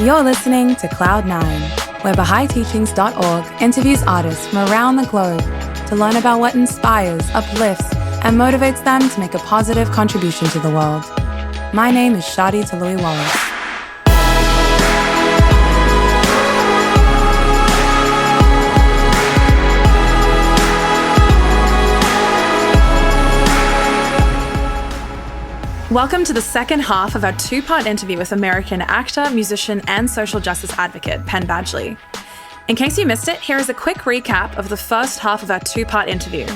You're listening to Cloud9, where BahaiTeachings.org interviews artists from around the globe to learn about what inspires, uplifts, and motivates them to make a positive contribution to the world. My name is Shadi Talui Wallace. Welcome to the second half of our two-part interview with American actor, musician, and social justice advocate, Penn Badgley. In case you missed it, here is a quick recap of the first half of our two-part interview.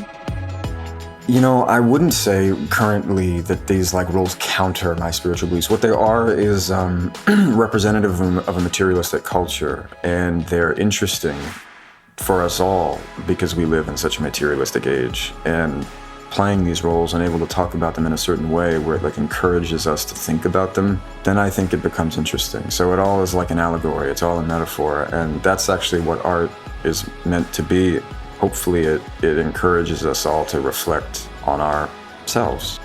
You know, I wouldn't say currently that these roles counter my spiritual beliefs. What they are is representative of a materialistic culture, and they're interesting for us all because we live in such a materialistic age. And playing these roles and able to talk about them in a certain way where it encourages us to think about them, then I think it becomes interesting. So it all is like an allegory, it's all a metaphor, and that's actually what art is meant to be. Hopefully it encourages us all to reflect on ourselves.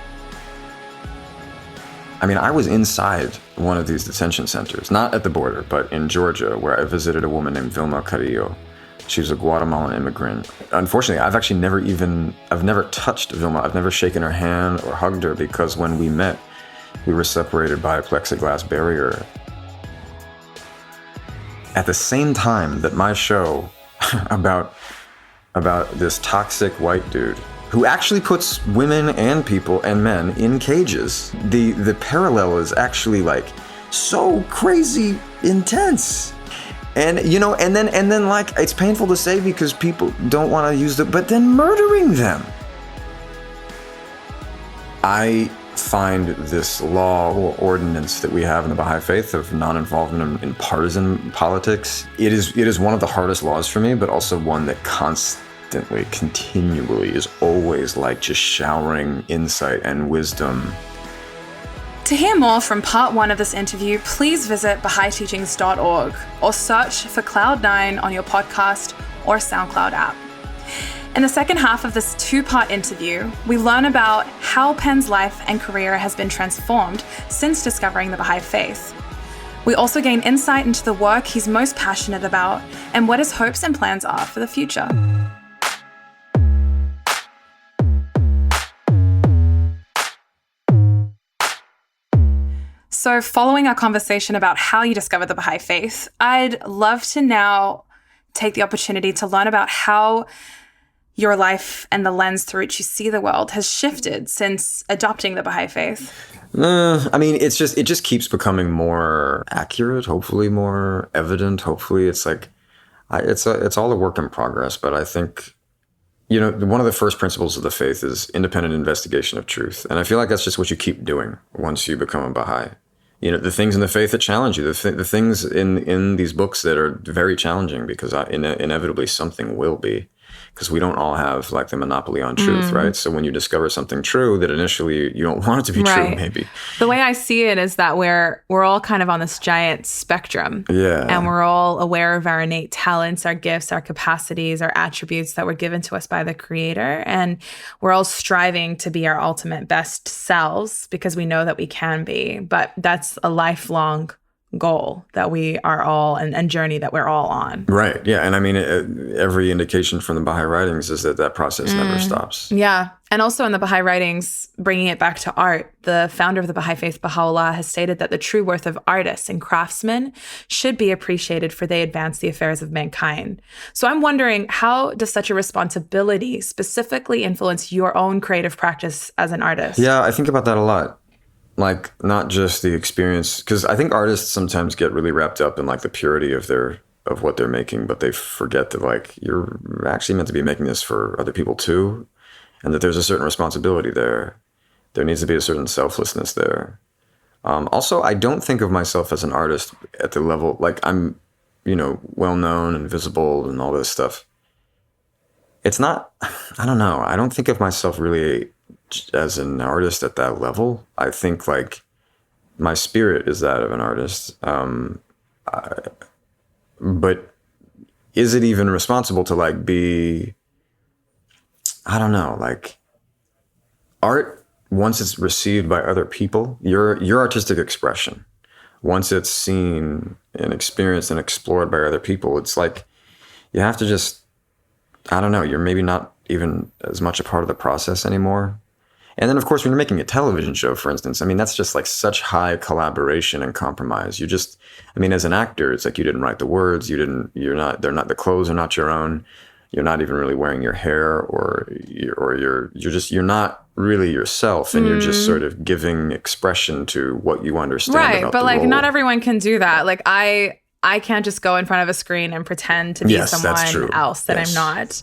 I mean, I was inside one of these detention centers, not at the border, but in Georgia, where I visited a woman named Vilma Carrillo. She was a Guatemalan immigrant. Unfortunately, I've never touched Vilma. I've never shaken her hand or hugged her because when we met, we were separated by a plexiglass barrier. At the same time that my show about this toxic white dude who actually puts women and people and men in cages, the parallel is actually so crazy intense. And, you know, and then it's painful to say because people don't want to use it, but then murdering them. I find this law or ordinance that we have in the Baha'i Faith of non-involvement in partisan politics, it is one of the hardest laws for me, but also one that constantly, continually is always just showering insight and wisdom. To hear more from part one of this interview, please visit BahaiTeachings.org or search for Cloud9 on your podcast or SoundCloud app. In the second half of this two-part interview, we learn about how Penn's life and career has been transformed since discovering the Baha'i Faith. We also gain insight into the work he's most passionate about and what his hopes and plans are for the future. So following our conversation about how you discovered the Baha'i Faith, I'd love to now take the opportunity to learn about how your life and the lens through which you see the world has shifted since adopting the Baha'i Faith. I mean, it just keeps becoming more accurate, hopefully more evident. Hopefully it's all a work in progress. But I think, you know, one of the first principles of the faith is independent investigation of truth. And I feel like that's just what you keep doing once you become a Baha'i. You know, the things in the faith that challenge you, the things in these books that are very challenging because inevitably something will be. Because we don't all have the monopoly on truth, right? So when you discover something true that initially you don't want it to be true, maybe. The way I see it is that we're all kind of on this giant spectrum. Yeah. And we're all aware of our innate talents, our gifts, our capacities, our attributes that were given to us by the Creator. And we're all striving to be our ultimate best selves because we know that we can be. But that's a lifelong goal that we are all and journey that we're all on. Right. Yeah. And I mean, every indication from the Baha'i writings is that process never stops. Yeah. And also in the Baha'i writings, bringing it back to art, the founder of the Baha'i Faith, Baha'u'llah, has stated that the true worth of artists and craftsmen should be appreciated for they advance the affairs of mankind. So I'm wondering, how does such a responsibility specifically influence your own creative practice as an artist? Yeah, I think about that a lot. Not just the experience, because I think artists sometimes get really wrapped up in the purity of what they're making, but they forget that you're actually meant to be making this for other people too, and that there's a certain responsibility there. There needs to be a certain selflessness there. Also, I don't think of myself as an artist at the level I'm, well known and visible and all this stuff. It's not. I don't know. I don't think of myself really as an artist at that level. I think my spirit is that of an artist. But is it even responsible to be, I don't know, art, once it's received by other people, your artistic expression, once it's seen and experienced and explored by other people, it's like you have to just, I don't know, you're maybe not even as much a part of the process anymore. And then, of course, when you're making a television show, for instance, I mean, that's just like such high collaboration and compromise. You just, I mean, as an actor, it's like you didn't write the words, the clothes are not your own. You're not even really wearing your hair, you're not really yourself, and you're just sort of giving expression to what you understand about but the like role. not everyone can do that. Like I can't just go in front of a screen and pretend to be someone else that I'm not.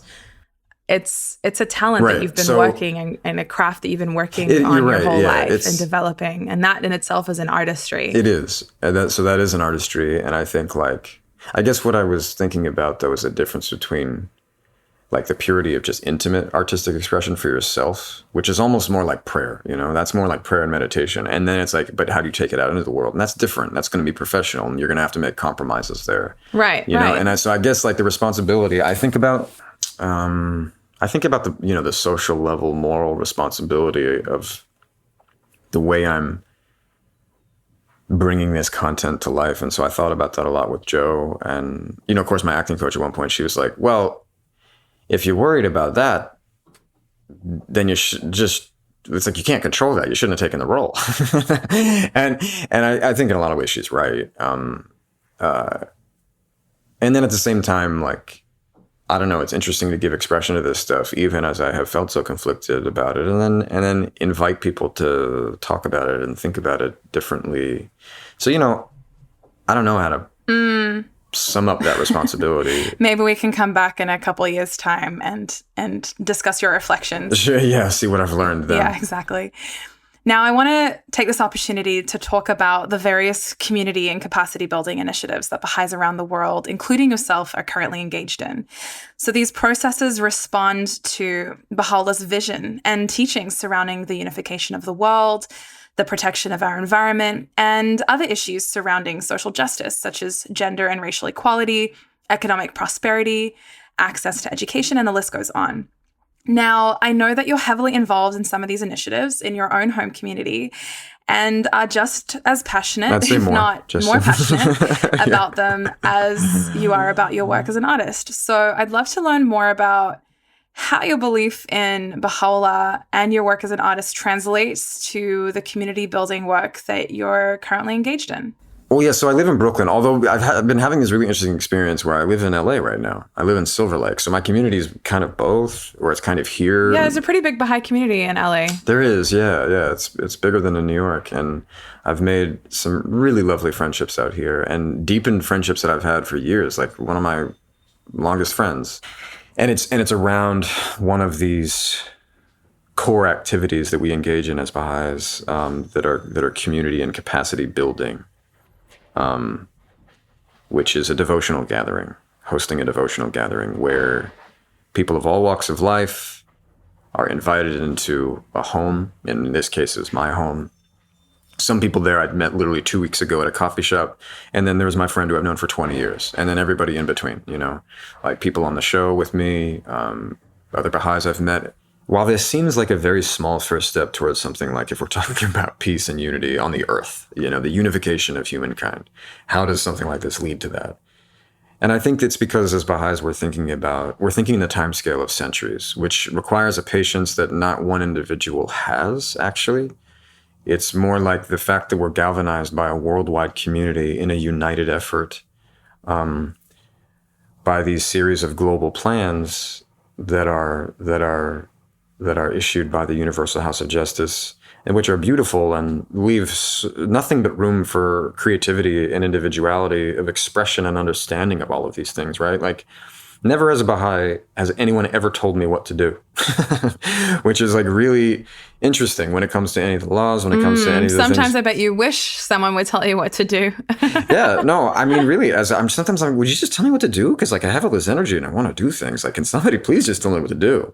It's a talent that you've been working and a craft that you've been working on your whole life and developing, and that in itself is an artistry. It is, and so that is an artistry. And I think, like, I guess what I was thinking about though is the difference between like the purity of just intimate artistic expression for yourself, which is almost more like prayer, that's more like prayer and meditation. And then it's like, but how do you take it out into the world? And that's different. That's going to be professional, and you're going to have to make compromises there. Right. know, and so I guess like the responsibility, I think about the, the social level moral responsibility of the way I'm bringing this content to life. And so I thought about that a lot with Joe. And, of course, my acting coach at one point, she was like, well, if you're worried about that, then you should just, it's like you can't control that. You shouldn't have taken the role. and I think in a lot of ways she's right. And then at the same time, like, I don't know, it's interesting to give expression to this stuff, even as I have felt so conflicted about it, and then invite people to talk about it and think about it differently. So, I don't know how to sum up that responsibility. Maybe we can come back in a couple of years' time and discuss your reflections. Sure, yeah, see what I've learned then. Yeah, exactly. Now, I want to take this opportunity to talk about the various community and capacity building initiatives that Baha'is around the world, including yourself, are currently engaged in. So these processes respond to Baha'u'llah's vision and teachings surrounding the unification of the world, the protection of our environment, and other issues surrounding social justice, such as gender and racial equality, economic prosperity, access to education, and the list goes on. Now, I know that you're heavily involved in some of these initiatives in your own home community and are just as passionate, if not more passionate about them as you are about your work as an artist. So I'd love to learn more about how your belief in Baha'u'llah and your work as an artist translates to the community building work that you're currently engaged in. Well, yeah, so I live in Brooklyn, although I've been having this really interesting experience where I live in LA right now. I live in Silver Lake. So my community is kind of both, or it's kind of here. Yeah, there's a pretty big Baha'i community in LA. There is, yeah. It's bigger than in New York. And I've made some really lovely friendships out here and deepened friendships that I've had for years, like one of my longest friends. And it's around one of these core activities that we engage in as Bahais that are community and capacity building. Which is a devotional gathering, hosting a devotional gathering where people of all walks of life are invited into a home. In this case, it's my home. Some people there I'd met literally 2 weeks ago at a coffee shop. And then there's my friend who I've known for 20 years. And then everybody in between, like people on the show with me, other Baha'is I've met. While this seems like a very small first step towards something like if we're talking about peace and unity on the earth, the unification of humankind, how does something like this lead to that? And I think it's because as Baha'is we're thinking in the time scale of centuries, which requires a patience that not one individual has, actually. It's more like the fact that we're galvanized by a worldwide community in a united effort by these series of global plans that are issued by the Universal House of Justice, and which are beautiful and leave nothing but room for creativity and individuality of expression and understanding of all of these things, right? Like, never as a Baha'i has anyone ever told me what to do, which is like really interesting when it comes to any of the laws, when it comes to any of the things. Sometimes I bet you wish someone would tell you what to do. Yeah, no, I mean, really, sometimes I'm, would you just tell me what to do? Because like I have all this energy and I want to do things. Like, can somebody please just tell me what to do?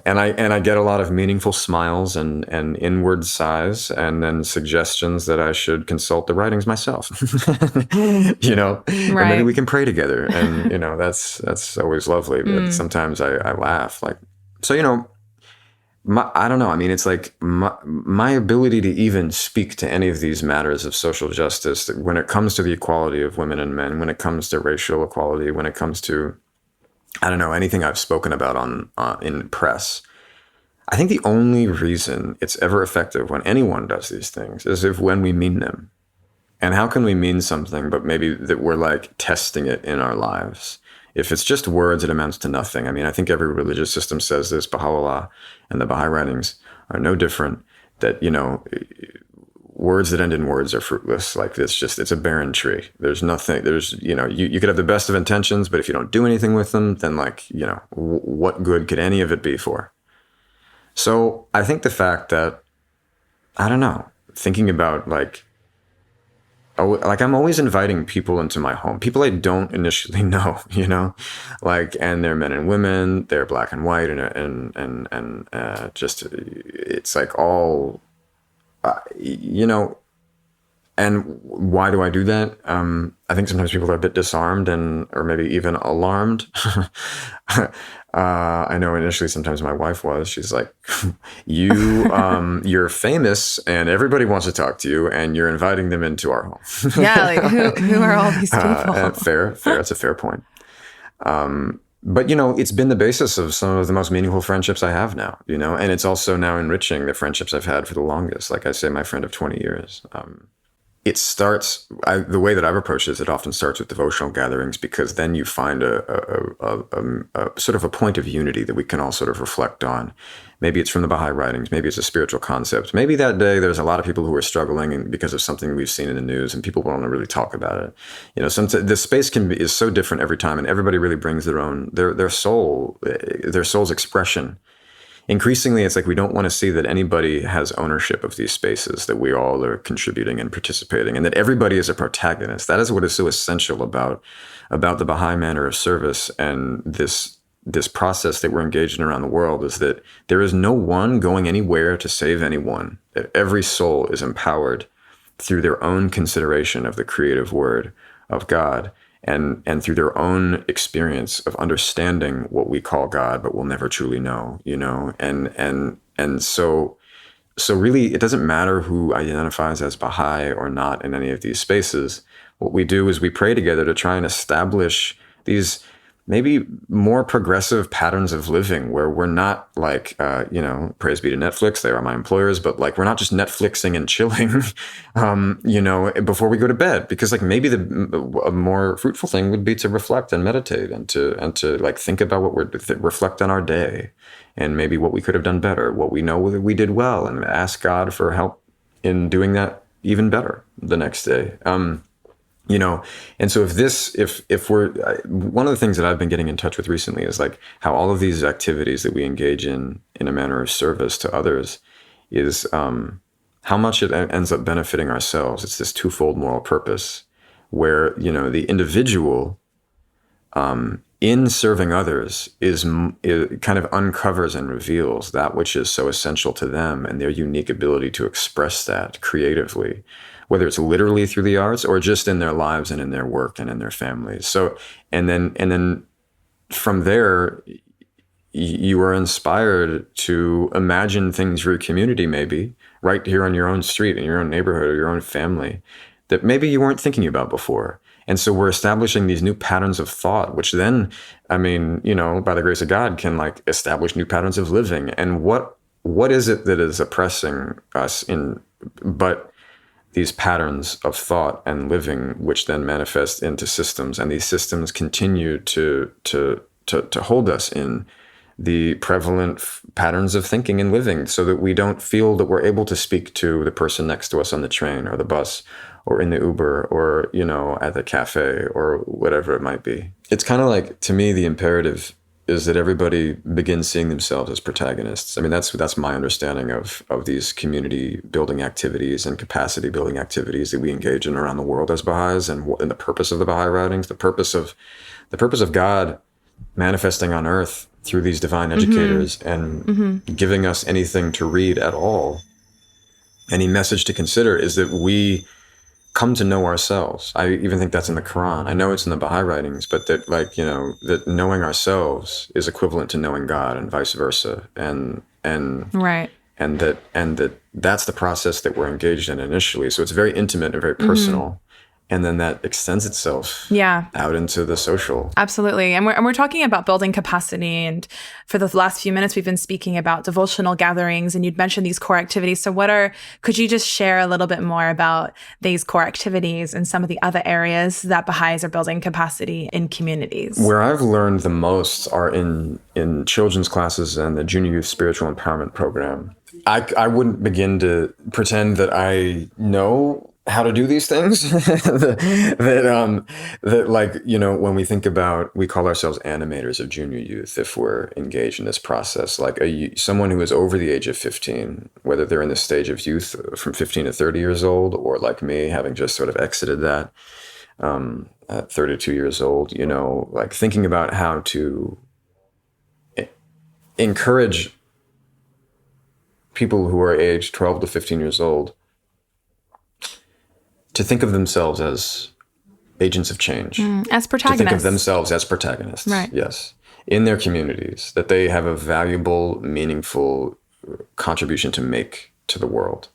And I get a lot of meaningful smiles and inward sighs, and then suggestions that I should consult the writings myself. Right. And maybe we can pray together. And that's always lovely. But sometimes I laugh. Like, so I don't know. I mean, it's like my ability to even speak to any of these matters of social justice, when it comes to the equality of women and men, when it comes to racial equality, when it comes to, I don't know, anything I've spoken about on in press. I think the only reason it's ever effective when anyone does these things is when we mean them. And how can we mean something, but maybe that we're like testing it in our lives? If it's just words, it amounts to nothing. I mean, I think every religious system says this. Baha'u'llah and the Baha'i writings are no different. That, you know, words that end in words are fruitless. Like it's a barren tree. There's nothing, you know, you could have the best of intentions, but if you don't do anything with them, then like, you know, what good could any of it be for? So I think the fact that, I don't know, thinking about like I'm always inviting people into my home, people I don't initially know, you know, like, and they're men and women, they're black and white, and just, it's like all, you know, and why do I do that? I think sometimes people are a bit disarmed or maybe even alarmed. I know initially sometimes my wife was. She's like, you're famous and everybody wants to talk to you and you're inviting them into our home. Yeah, like who are all these people? Fair. That's a fair point. But, you know, it's been the basis of some of the most meaningful friendships I have now, you know, and it's also now enriching the friendships I've had for the longest. Like I say, my friend of 20 years. It starts, the way that I've approached it often starts with devotional gatherings, because then you find a sort of a point of unity that we can all sort of reflect on. Maybe it's from the Baha'i writings, maybe it's a spiritual concept. Maybe that day there's a lot of people who are struggling because of something we've seen in the news and people want to really talk about it. You know, the space is so different every time, and everybody really brings their soul's expression. Increasingly, it's like we don't want to see that anybody has ownership of these spaces, that we all are contributing and participating, and that everybody is a protagonist. That is what is so essential about the Baha'i manner of service and this process that we're engaged in around the world, is that there is no one going anywhere to save anyone. That every soul is empowered through their own consideration of the creative word of God, and through their own experience of understanding what we call God, but we'll never truly know, you know? And so really, it doesn't matter who identifies as Baha'i or not in any of these spaces. What we do is we pray together to try and establish these maybe more progressive patterns of living, where we're not like, you know, praise be to Netflix, they are my employers, but like, we're not just Netflixing and chilling, you know, before we go to bed, because like maybe a more fruitful thing would be to reflect and meditate and to like think about reflect on our day and maybe what we could have done better, what we know we did well, and ask God for help in doing that even better the next day. You know, and so if we're, one of the things that I've been getting in touch with recently is like how all of these activities that we engage in a manner of service to others is how much it ends up benefiting ourselves. It's this twofold moral purpose where, you know, the individual in serving others it kind of uncovers and reveals that which is so essential to them and their unique ability to express that creatively, whether it's literally through the arts or just in their lives and in their work and in their families. So, and then from there, you are inspired to imagine things for your community, maybe right here on your own street, in your own neighborhood, or your own family, that maybe you weren't thinking about before. And so we're establishing these new patterns of thought, which then, I mean, you know, by the grace of God, can like establish new patterns of living. And what is it that is oppressing us but these patterns of thought and living, which then manifest into systems, and these systems continue to hold us in the prevalent patterns of thinking and living, so that we don't feel that we're able to speak to the person next to us on the train or the bus or in the Uber or, you know, at the cafe or whatever it might be. It's kind of like, to me, the imperative is that everybody begins seeing themselves as protagonists. I mean, that's my understanding of these community building activities and capacity building activities that we engage in around the world as Baha'is, and the purpose of the Baha'i writings, the purpose of God manifesting on earth through these divine educators and giving us anything to read at all, any message to consider, is that we come to know ourselves. I even think that's in the Quran. I know it's in the Baha'i writings, but that, like, you know, that knowing ourselves is equivalent to knowing God and vice versa. And right. and that's the process that we're engaged in initially. So it's very intimate and very personal. And then that extends itself out into the social. Absolutely. And we're talking about building capacity. And for the last few minutes, we've been speaking about devotional gatherings, and you'd mentioned these core activities. So could you just share a little bit more about these core activities and some of the other areas that Baha'is are building capacity in communities? Where I've learned the most are in children's classes and the Junior Youth Spiritual Empowerment Program. I wouldn't begin to pretend that I know how to do these things. that like, when we think about, we call ourselves animators of junior youth if we're engaged in this process, like someone who is over the age of 15, whether they're in the stage of youth from 15 to 30 years old, or like me, having just sort of exited that at 32 years old, like thinking about how to encourage people who are aged 12 to 15 years old to think of themselves as agents of change. As protagonists. To think of themselves as protagonists. Right. Yes. In their communities, that they have a valuable, meaningful contribution to make to the world.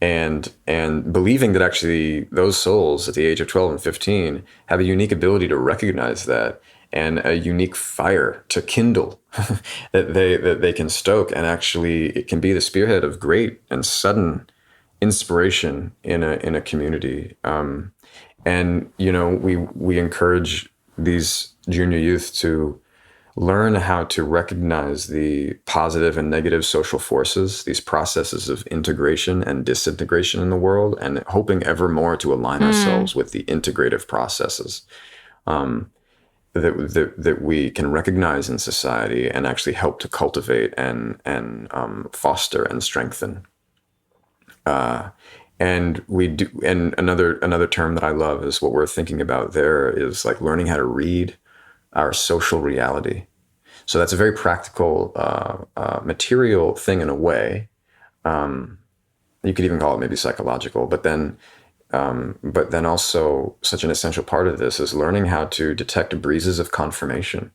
And believing that actually those souls at the age of 12 and 15 have a unique ability to recognize that, and a unique fire to kindle that they can stoke, and actually it can be the spearhead of great and sudden inspiration in a community. And we encourage these junior youth to learn how to recognize the positive and negative social forces, these processes of integration and disintegration in the world, and hoping ever more to align ourselves with the integrative processes that we can recognize in society and actually help to cultivate and foster and strengthen. And we do, and another term that I love is what we're thinking about there is like learning how to read our social reality. So that's a very practical, material thing in a way. You could even call it maybe psychological, but then also such an essential part of this is learning how to detect breezes of confirmation.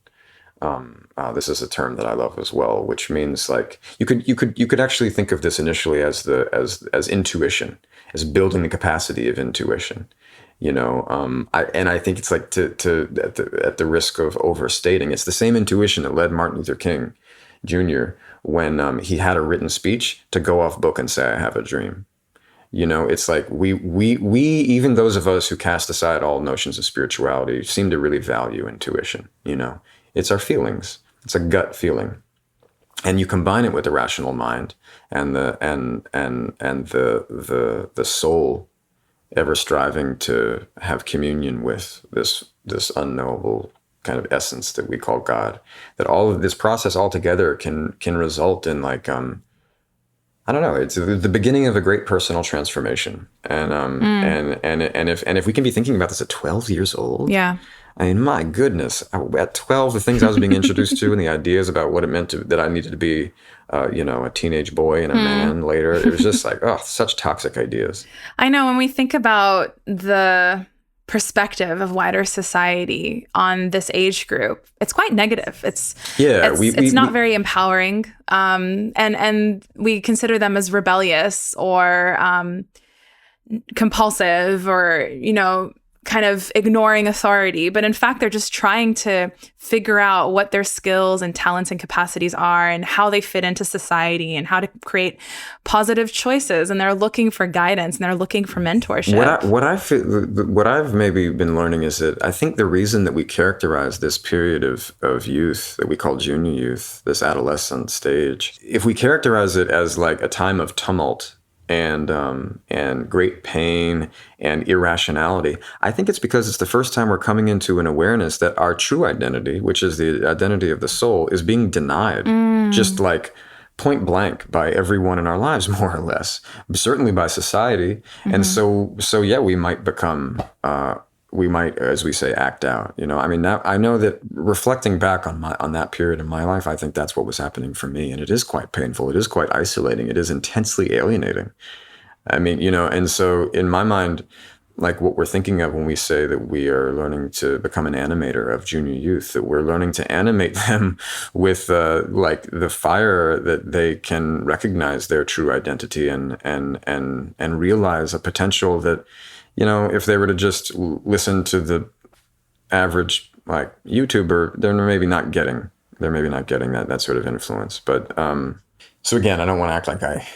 This is a term that I love as well, which means like you could actually think of this initially as intuition, as building the capacity of intuition. I think it's like at the risk of overstating, it's the same intuition that led Martin Luther King Jr. when he had a written speech to go off book and say, "I have a dream." It's like we even those of us who cast aside all notions of spirituality seem to really value intuition. It's our feelings. It's a gut feeling, and you combine it with the rational mind and the soul ever striving to have communion with this unknowable kind of essence that we call God. That all of this process altogether can result in like I don't know. It's the beginning of a great personal transformation, and if we can be thinking about this at 12 years old, yeah. I mean, my goodness, at 12, the things I was being introduced to and the ideas about what it meant that I needed to be, a teenage boy and a man later. It was just like, such toxic ideas. I know when we think about the perspective of wider society on this age group, it's quite negative. It's not very empowering. And we consider them as rebellious or compulsive or, kind of ignoring authority. But in fact, they're just trying to figure out what their skills and talents and capacities are and how they fit into society and how to create positive choices. And they're looking for guidance and they're looking for mentorship. What I've maybe been learning is that I think the reason that we characterize this period of youth that we call junior youth, this adolescent stage, if we characterize it as like a time of tumult and great pain and irrationality, I think it's because it's the first time we're coming into an awareness that our true identity, which is the identity of the soul, is being denied, just like point blank by everyone in our lives, more or less, certainly by society. Mm-hmm. And so yeah, we might become, as we say, act out. I mean, now I know that reflecting back on that period in my life, I think that's what was happening for me, and it is quite painful. It is quite isolating. It is intensely alienating. I mean, and so in my mind, like what we're thinking of when we say that we are learning to become an animator of junior youth, that we're learning to animate them with like the fire that they can recognize their true identity and realize a potential that, you know, if they were to just listen to the average like YouTuber, they're maybe not getting that sort of influence. But so again, I don't want to act like I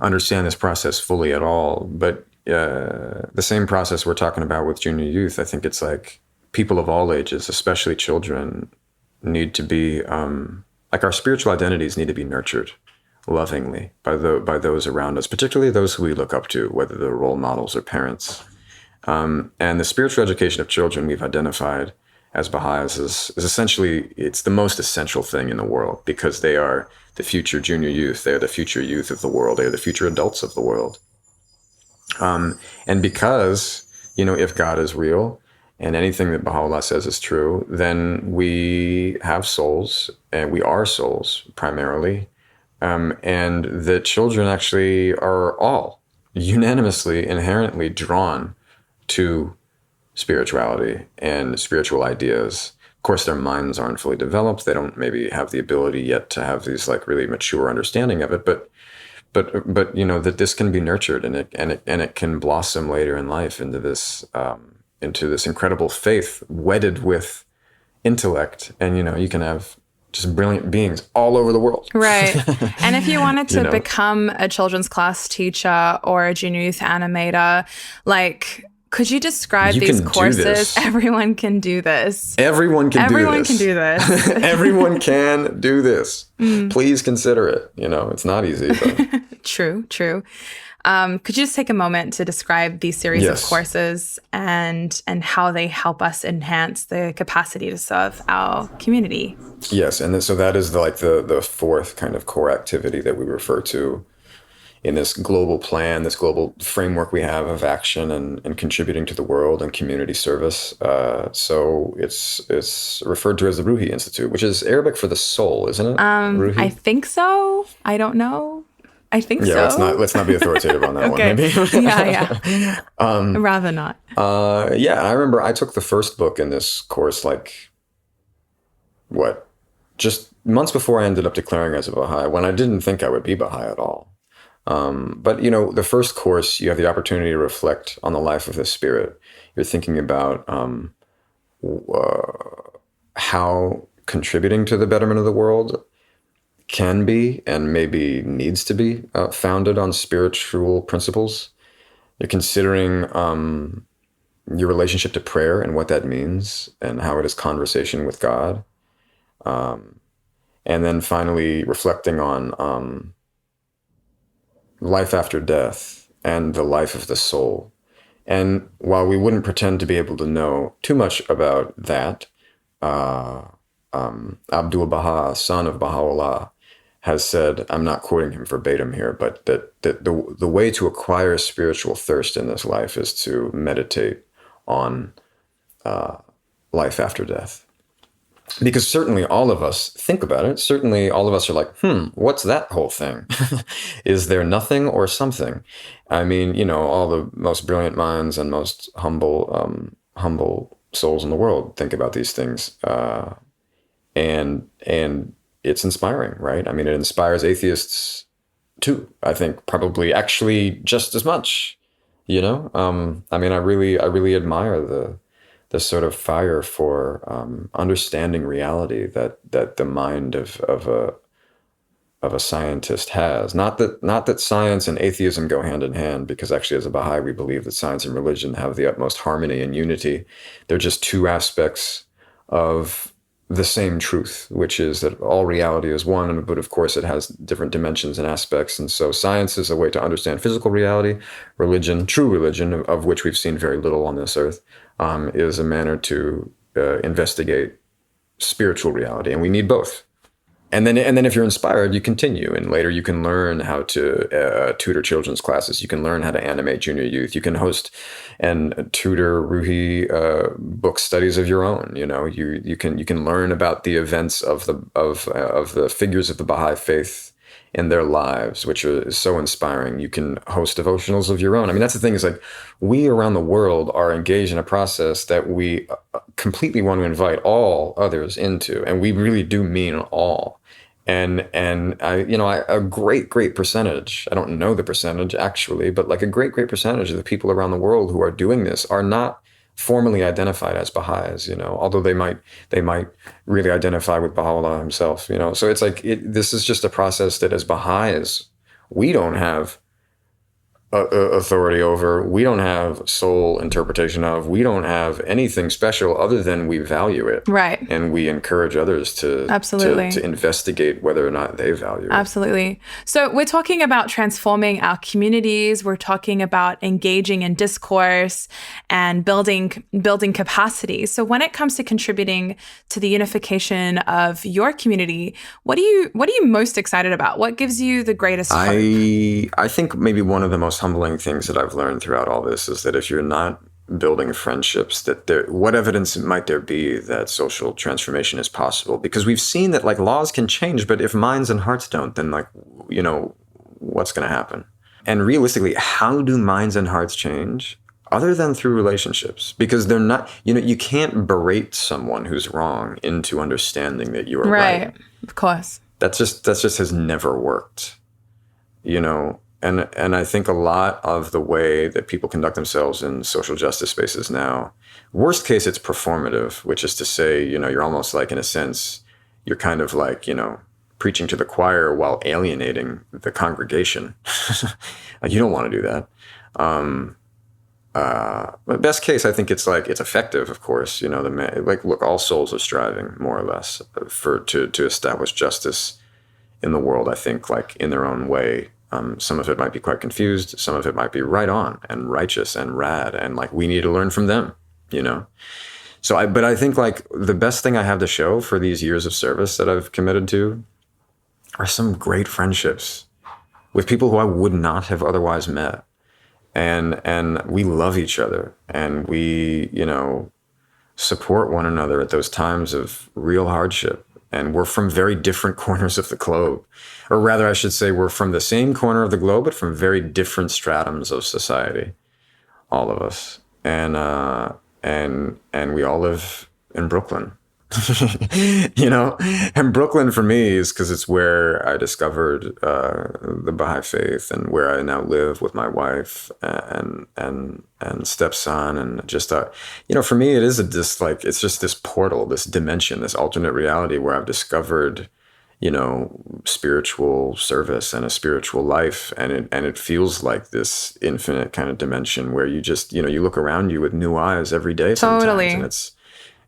understand this process fully at all, but the same process we're talking about with junior youth, I think it's like people of all ages, especially children, need to be like our spiritual identities need to be nurtured lovingly by those around us, particularly those who we look up to, whether they're role models or parents. And the spiritual education of children we've identified as Baha'is is essentially, it's the most essential thing in the world, because they are the future junior youth. They are the future youth of the world. They are the future adults of the world. And because, you know, if God is real and anything that Baha'u'llah says is true, then we have souls, and we are souls primarily. And the children actually are all unanimously, inherently drawn to spirituality and spiritual ideas. Of course, their minds aren't fully developed. They don't maybe have the ability yet to have these like really mature understanding of it, but you know, that this can be nurtured, and it can blossom later in life into this incredible faith wedded with intellect. And, you know, you can have just brilliant beings all over the world. Right. And if you wanted to You know? become a children's class teacher or a junior youth animator, like, could you describe You these can do courses? this. Everyone can do this. Everyone can do this. Everyone can do this. Please consider it. You know, it's not easy, but True. Could you just take a moment to describe these series of Yes. courses and how they help us enhance the capacity to serve our community? yes. And so that is the fourth kind of core activity that we refer to in this global plan, this global framework we have of action and contributing to the world and community service. So it's referred to as the Ruhi Institute, which is Arabic for the soul, isn't it? Ruhi? I think so. I don't know. I think so. Let's not be authoritative on that Okay. one, maybe. Yeah. Rather not. Yeah, I remember I took the first book in this course, just months before I ended up declaring as a Baha'i, when I didn't think I would be Baha'i at all. But, you know, the first course, you have the opportunity to reflect on the life of the spirit. You're thinking about how contributing to the betterment of the world can be and maybe needs to be founded on spiritual principles. You're considering your relationship to prayer and what that means and how it is conversation with God. And then finally reflecting on life after death and the life of the soul. And while we wouldn't pretend to be able to know too much about that, Abdul Baha, son of Baha'u'llah, has said, I'm not quoting him verbatim here, but that the way to acquire spiritual thirst in this life is to meditate on life after death. Because certainly all of us think about it. Certainly all of us are like, what's that whole thing? Is there nothing or something? I mean, you know, all the most brilliant minds and most humble souls in the world think about these things. And it's inspiring, right? I mean, it inspires atheists too, I think, probably actually just as much, you know? I mean, I really admire the sort of fire for understanding reality that the mind of a scientist has. Not that science and atheism go hand in hand, because actually as a Baha'i we believe that science and religion have the utmost harmony and unity. They're just two aspects of the same truth, which is that all reality is one, but of course it has different dimensions and aspects. And so science is a way to understand physical reality. Religion, true religion, of which we've seen very little on this earth, is a manner to investigate spiritual reality. And we need both. And then if you're inspired, you continue. And later you can learn how to tutor children's classes. You can learn how to animate junior youth. You can host and tutor Ruhi book studies of your own. You know, you can learn about the events of the figures of the Baha'i Faith in their lives, which is so inspiring. You can host devotionals of your own. I mean, that's the thing, is like, we around the world are engaged in a process that we completely want to invite all others into, and we really do mean all. And a great percentage, I don't know the percentage actually, but like a great percentage of the people around the world who are doing this are not formally identified as Baha'is, although they might really identify with Baha'u'llah himself, So it's like, this is just a process that as Baha'is, we don't have authority over, we don't have sole interpretation of, we don't have anything special other than we value it. Right. And we encourage others to investigate whether or not they value it. Absolutely. So we're talking about transforming our communities. We're talking about engaging in discourse and building capacity. So when it comes to contributing to the unification of your community, what are you most excited about? What gives you the greatest hope? I think maybe one of the most humbling things that I've learned throughout all this is that if you're not building friendships, what evidence might there be that social transformation is possible? Because we've seen that like laws can change, but if minds and hearts don't, then like, what's going to happen? And realistically, how do minds and hearts change other than through relationships? Because they're not, you can't berate someone who's wrong into understanding that you are right. Of course. That just has never worked, And I think a lot of the way that people conduct themselves in social justice spaces now, worst case, it's performative, which is to say, you're almost like, in a sense, you're kind of like, preaching to the choir while alienating the congregation. You don't want to do that. But best case, I think it's effective, of course. Look, all souls are striving more or less to establish justice in the world, I think, like in their own way. Some of it might be quite confused. Some of it might be right on and righteous and rad. And like, we need to learn from them, So but I think like the best thing I have to show for these years of service that I've committed to are some great friendships with people who I would not have otherwise met. And we love each other, and we, support one another at those times of real hardship. And we're from very different corners of the globe. Or rather, I should say, we're from the same corner of the globe, but from very different stratums of society, all of us. And we all live in Brooklyn. And Brooklyn for me is because it's where I discovered the Baha'i Faith, and where I now live with my wife and stepson, and just for me it is it's just this portal, this dimension, this alternate reality where I've discovered spiritual service and a spiritual life, and it feels like this infinite kind of dimension where you just you look around you with new eyes every day sometimes, totally. And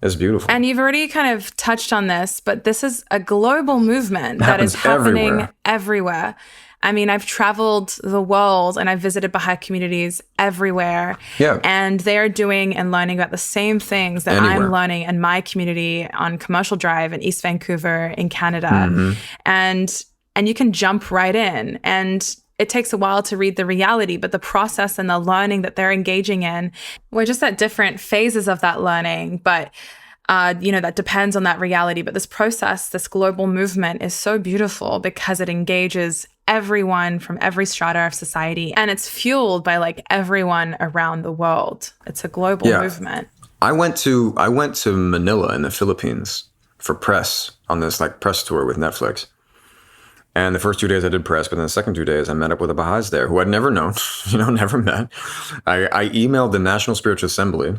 it's beautiful. And you've already kind of touched on this, but this is a global movement that is happening everywhere. I mean, I've traveled the world and I've visited Baha'i communities everywhere. Yeah. And they are doing and learning about the same things that I'm learning in my community on Commercial Drive in East Vancouver in Canada. Mm-hmm. And you can jump right in. And it takes a while to read the reality, but the process and the learning that they're engaging in, we're just at different phases of that learning. But, that depends on that reality. But this process, this global movement is so beautiful because it engages everyone from every strata of society. And it's fueled by like everyone around the world. It's a global movement. I went to Manila in the Philippines for press on this like press tour with Netflix. And the first 2 days I did press, but then the second 2 days I met up with the Bahais there who I'd never known, never met. I emailed the National Spiritual Assembly,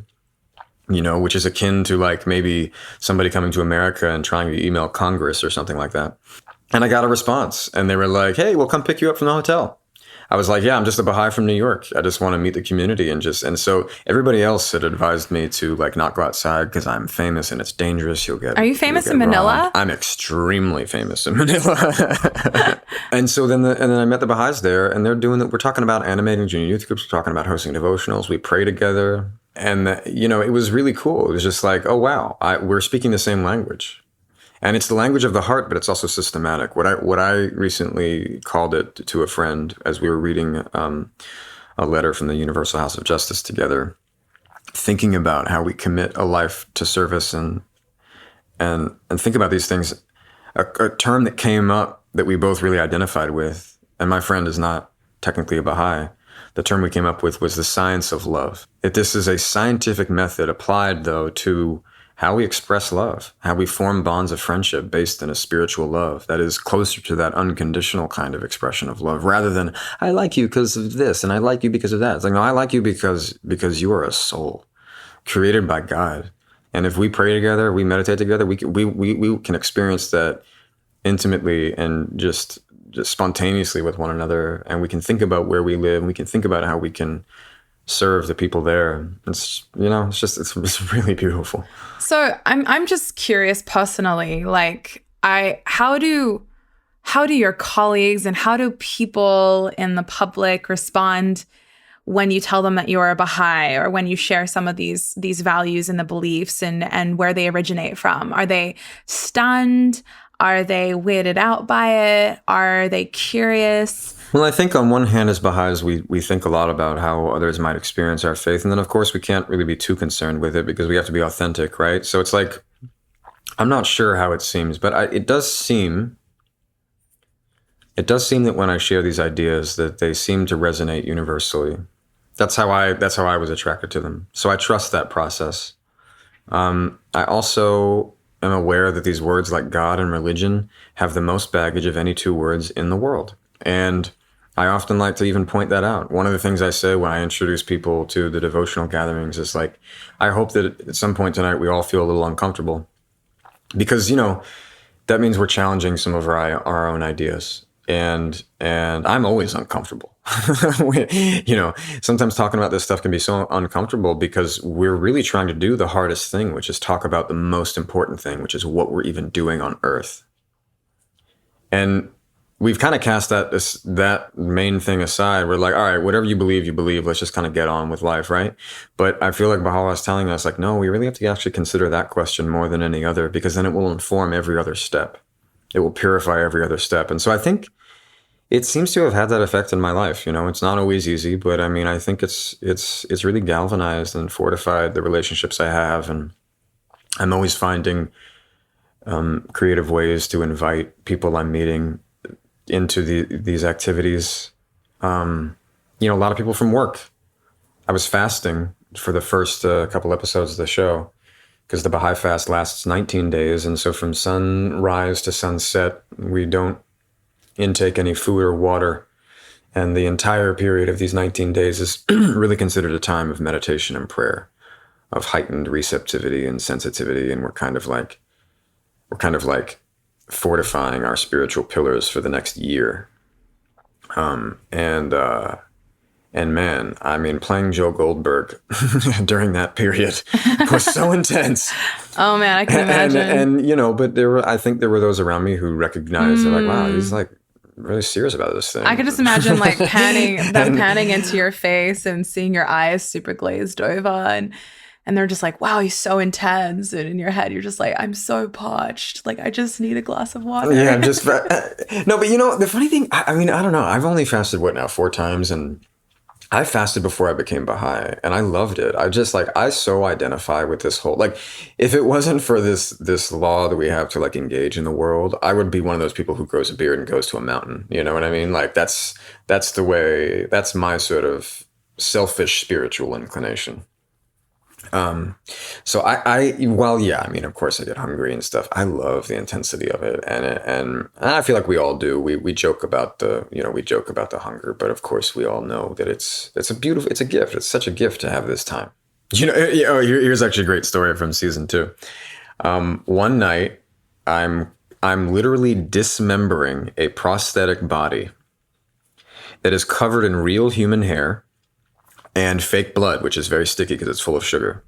which is akin to like maybe somebody coming to America and trying to email Congress or something like that. And I got a response, and they were like, "Hey, we'll come pick you up from the hotel." I was like, "Yeah, I'm just a Baha'i from New York. I just want to meet the community." And so everybody else had advised me to like not go outside because I'm famous and it's dangerous. Are you famous in Manila? Robbed. I'm extremely famous in Manila. And so then I met the Bahais there, and they're doing that. We're talking about animating junior youth groups. We're talking about hosting devotionals. We pray together, and it was really cool. It was just like, oh wow, we're speaking the same language. And it's the language of the heart, but it's also systematic. What I recently called it to a friend as we were reading a letter from the Universal House of Justice together, thinking about how we commit a life to service and think about these things. A term that came up that we both really identified with, and my friend is not technically a Baha'i, the term we came up with was the science of love. This is a scientific method applied, though, to how we express love, how we form bonds of friendship based in a spiritual love that is closer to that unconditional kind of expression of love, rather than, I like you because of this, and I like you because of that. It's like, no, I like you because you are a soul created by God. And if we pray together, we meditate together, we can experience that intimately and just spontaneously with one another, and we can think about where we live, and we can think about how we can serve the people there. It's it's really beautiful. So I'm just curious personally, like how do your colleagues and how do people in the public respond when you tell them that you're a Bahai, or when you share some of these values and the beliefs and where they originate from? Are they stunned? Are they weirded out by it? Are they curious? Well, I think on one hand, as Baha'is, we think a lot about how others might experience our faith. And then, of course, we can't really be too concerned with it because we have to be authentic, right? So it's like, I'm not sure how it seems, but it does seem that when I share these ideas that they seem to resonate universally. That's how I was attracted to them. So I trust that process. I also am aware that these words like God and religion have the most baggage of any two words in the world. And I often like to even point that out. One of the things I say when I introduce people to the devotional gatherings is like, I hope that at some point tonight we all feel a little uncomfortable, because, that means we're challenging some of our own ideas. And I'm always uncomfortable. Sometimes talking about this stuff can be so uncomfortable because we're really trying to do the hardest thing, which is talk about the most important thing, which is what we're even doing on earth. And we've kind of cast that main thing aside. We're like, all right, whatever you believe, let's just kind of get on with life, right? But I feel like Baha'u'llah is telling us, like, no, we really have to actually consider that question more than any other, because then it will inform every other step. It will purify every other step. And so I think it seems to have had that effect in my life. It's not always easy, but I mean, I think it's really galvanized and fortified the relationships I have. And I'm always finding creative ways to invite people I'm meeting into these activities. A lot of people from work. I was fasting for the first couple episodes of the show, because the Baha'i fast lasts 19 days. And so from sunrise to sunset, we don't intake any food or water. And the entire period of these 19 days is really considered a time of meditation and prayer, of heightened receptivity and sensitivity. And we're kind of like fortifying our spiritual pillars for the next year. And man, I mean, playing Joe Goldberg during that period was so intense. Oh man, I can imagine. And but I think there were those around me who recognized, they're like, wow, he's like really serious about this thing. I could just imagine like panning into your face and seeing your eyes super glazed over, and they're just like, wow, he's so intense. And in your head, you're just like, I'm so parched. Like, I just need a glass of water. Yeah, no, but the funny thing, I mean, I don't know. I've only fasted 4 times, and I fasted before I became Baha'i, and I loved it. I so identify with this whole, like, if it wasn't for this law that we have to like engage in the world, I would be one of those people who grows a beard and goes to a mountain. You know what I mean? Like, that's my sort of selfish spiritual inclination. So I mean, of course I get hungry and stuff. I love the intensity of it. And I feel like we all do. We joke about the hunger, but of course we all know that it's a gift. It's such a gift to have this time. Here's actually a great story from season 2. One night I'm literally dismembering a prosthetic body that is covered in real human hair and fake blood, which is very sticky because it's full of sugar.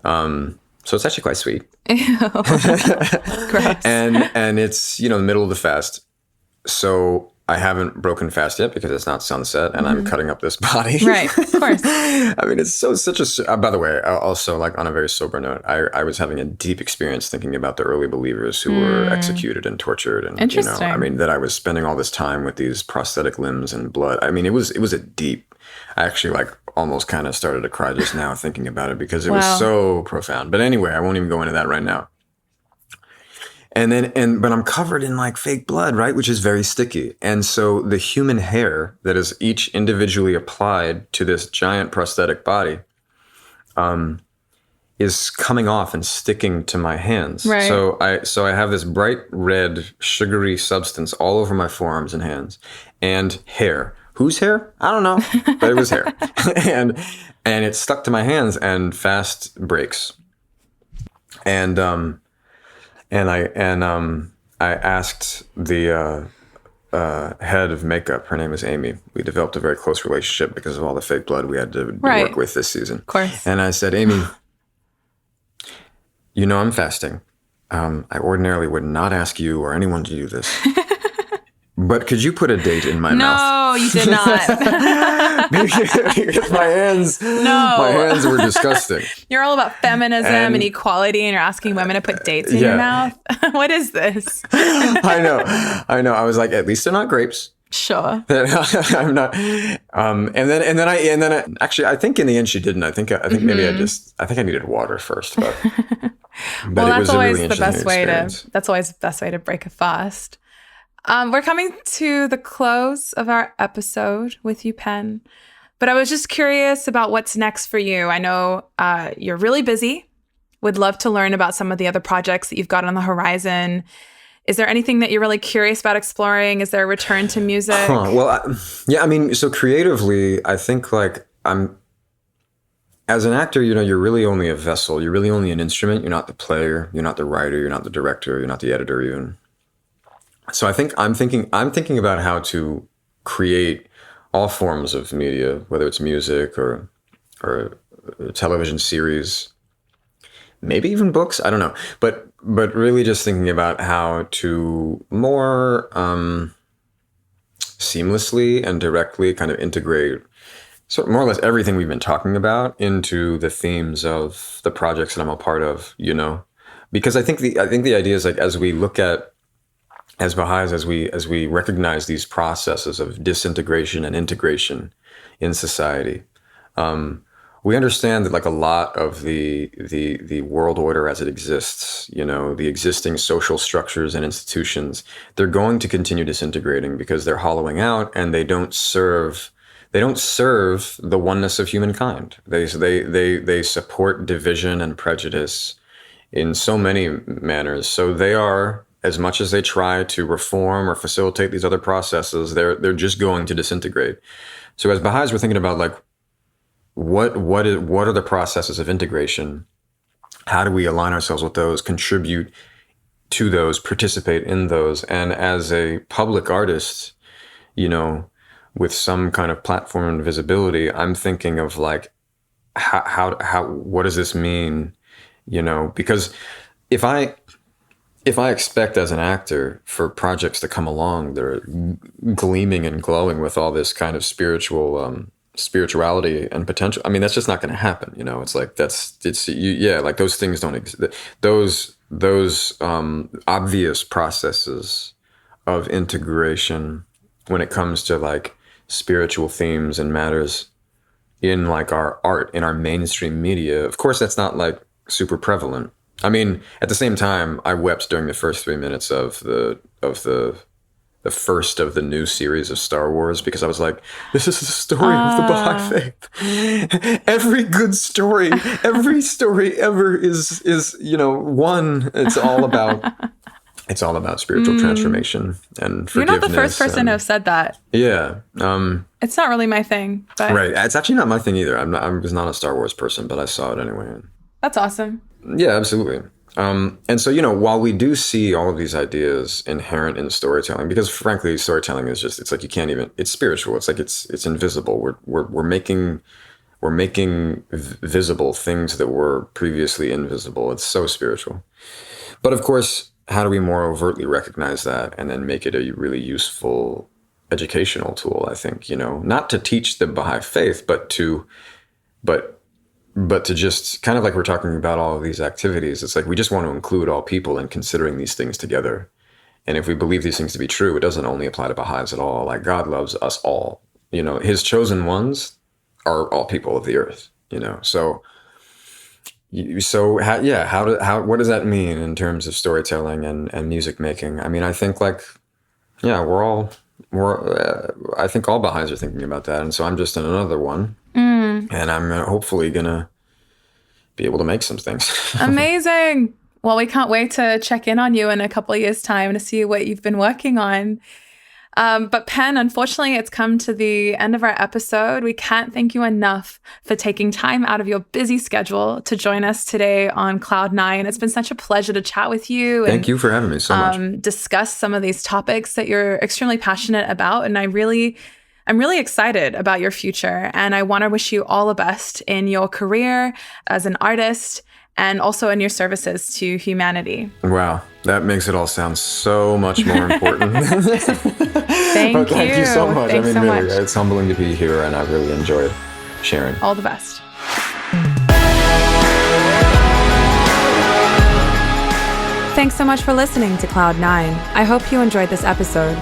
So it's actually quite sweet. Ew. Gross. And it's, the middle of the fast. So I haven't broken fast yet because it's not sunset, and I'm cutting up this body. Right, of course. I mean, it's by the way, also, like, on a very sober note, I was having a deep experience thinking about the early believers who were executed and tortured. And, interesting. that I was spending all this time with these prosthetic limbs and blood. I mean, it was a deep, I actually almost kind of started to cry just now thinking about it because it was so profound. But anyway, I won't even go into that right now. but I'm covered in like fake blood, right? Which is very sticky. And so the human hair that is each individually applied to this giant prosthetic body, is coming off and sticking to my hands. Right. So I have this bright red sugary substance all over my forearms and hands, and hair. Whose hair? I don't know, but it was hair. and it stuck to my hands and fast breaks. And I asked the head of makeup. Her name is Amy. We developed a very close relationship because of all the fake blood we had to work with this season. Of course. And I said, Amy, you know I'm fasting. I ordinarily would not ask you or anyone to do this. But could you put a date in my mouth? No, you did not. Because my hands were disgusting. You're all about feminism and equality, and you're asking women to put dates in your mouth. What is this? I know. I was like, at least they're not grapes. Sure. I'm not. And then I actually, I think in the end she didn't. I think maybe I think I needed water first. But well, it was that's a really always the best experience. That's always the best way to break a fast. We're coming to the close of our episode with you, Penn. But I was just curious about what's next for you. I know you're really busy. Would love to learn about some of the other projects that you've got on the horizon. Is there anything that you're really curious about exploring? Is there a return to music? Well, so creatively, I think like as an actor, you're really only a vessel. You're really only an instrument. You're not the player. You're not the writer. You're not the director. You're not the editor even. So I think I'm thinking about how to create all forms of media, whether it's music or a television series, maybe even books. I don't know, but really just thinking about how to more seamlessly and directly kind of integrate sort of more or less everything we've been talking about into the themes of the projects that I'm a part of. Because I think the idea is like as we look at as Bahais, as we recognize these processes of disintegration and integration in society, we understand that like a lot of the world order as it exists, the existing social structures and institutions, they're going to continue disintegrating because they're hollowing out and they don't serve the oneness of humankind. They support division and prejudice in so many manners. So they are, as much as they try to reform or facilitate these other processes, they're just going to disintegrate. So as Baha'is, we're thinking about like, what are the processes of integration? How do we align ourselves with those, contribute to those, participate in those? And as a public artist, with some kind of platform and visibility, I'm thinking of like, how what does this mean? Because if I expect as an actor for projects to come along, they're gleaming and glowing with all this kind of spirituality and potential. I mean, that's just not going to happen. It's like like those things don't exist. Those obvious processes of integration when it comes to like spiritual themes and matters in like our art, in our mainstream media. Of course, that's not like super prevalent. I mean, at the same time, I wept during the first 3 minutes of the first of the new series of Star Wars because I was like, this is the story of the Baha'i Faith. Every good story, every story ever is one. It's all about spiritual transformation and forgiveness. You're not the first person to have said that. Yeah. It's not really my thing. But right. It's actually not my thing either. I was not a Star Wars person, but I saw it anyway. That's awesome. Yeah, absolutely. And so, while we do see all of these ideas inherent in storytelling, because frankly, storytelling is just, it's like you can't even, it's spiritual. It's like, it's invisible. We're making visible things that were previously invisible. It's so spiritual. But of course, how do we more overtly recognize that and then make it a really useful educational tool? I think, not to teach the Baha'i faith, but to just kind of like we're talking about all of these activities, it's like we just want to include all people in considering these things together. And if we believe these things to be true, it doesn't only apply to Baha'is at all. Like God loves us all. His chosen ones are all people of the earth, So what does that mean in terms of storytelling and music making? I mean, I think I think all Baha'is are thinking about that. And so I'm just in another one. And I'm hopefully going to be able to make some things. Amazing. Well, we can't wait to check in on you in a couple of years' time to see what you've been working on. But Penn, unfortunately, it's come to the end of our episode. We can't thank you enough for taking time out of your busy schedule to join us today on Cloud9. It's been such a pleasure to chat with you. Thank you for having me so much. Discuss some of these topics that you're extremely passionate about. And I'm really excited about your future. And I want to wish you all the best in your career as an artist and also in your services to humanity. Wow, that makes it all sound so much more important. Thank you so much. Thanks so really, much. It's humbling to be here, and I really enjoyed sharing. All the best. Thanks so much for listening to Cloud9. I hope you enjoyed this episode.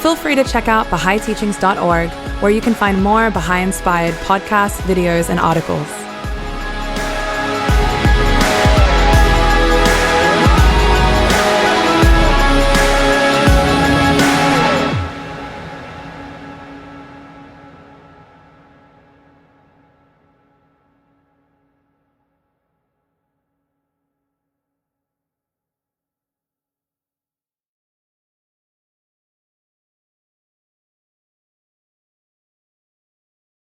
Feel free to check out BahaiTeachings.org, where you can find more Baha'i-inspired podcasts, videos, and articles.